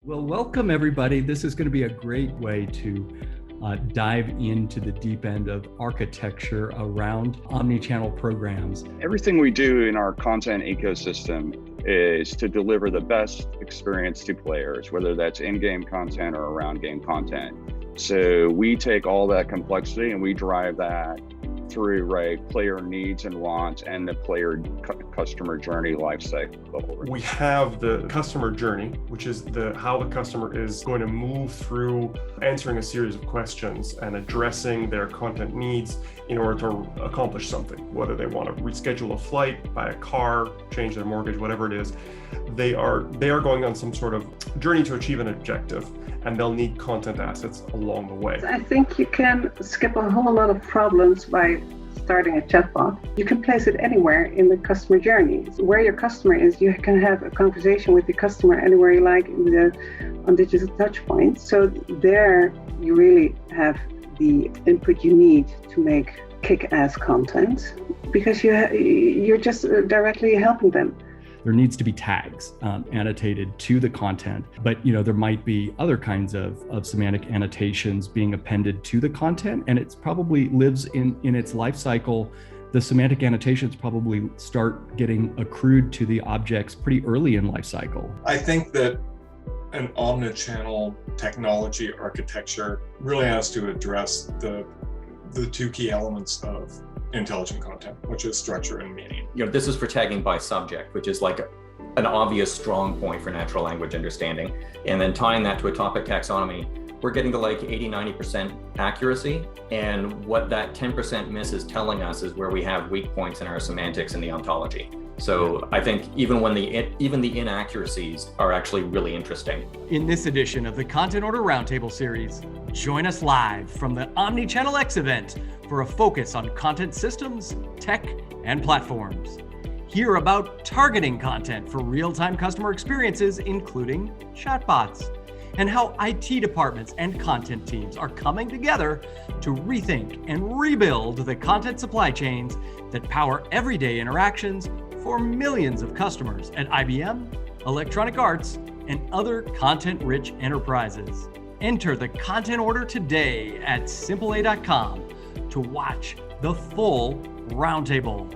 Well, welcome everybody. This is going to be a great way to dive into the deep end of architecture around omnichannel programs. Everything we do in our content ecosystem is to deliver the best experience to players, whether that's in-game content or around game content. So we take all that complexity and we drive that through player needs and wants and the player customer journey lifecycle. We have the customer journey, which is how the customer is going to move through answering a series of questions and addressing their content needs in order to accomplish something, whether they want to reschedule a flight, buy a car, change their mortgage, whatever it is. They are going on some sort of journey to achieve an objective, and they'll need content assets along the way. I think you can skip a whole lot of problems by starting a chatbot. You can place it anywhere in the customer journey. Where your customer is, you can have a conversation with the customer anywhere you like on digital touch points. So there you really have the input you need to make kick-ass content because you're just directly helping them. There needs to be tags annotated to the content, but there might be other kinds of semantic annotations being appended to the content, and it's probably lives in its life cycle. The semantic annotations probably start getting accrued to the objects pretty early in life cycle. I think that an omnichannel technology architecture really has to address the two key elements of intelligent content, which is structure and meaning. This is for tagging by subject, which is like an obvious strong point for natural language understanding. And then tying that to a topic taxonomy, we're getting to like 80-90% accuracy. And what that 10% miss is telling us is where we have weak points in our semantics and the ontology. So I think even the inaccuracies are actually really interesting. In this edition of the Content Order Roundtable series, join us live from the Omnichannel X event for a focus on content systems, tech, and platforms. Hear about targeting content for real-time customer experiences, including chatbots, and how IT departments and content teams are coming together to rethink and rebuild the content supply chains that power everyday interactions for millions of customers at IBM, Electronic Arts, and other content-rich enterprises. Enter the Content Order today at simplea.com to watch the full roundtable.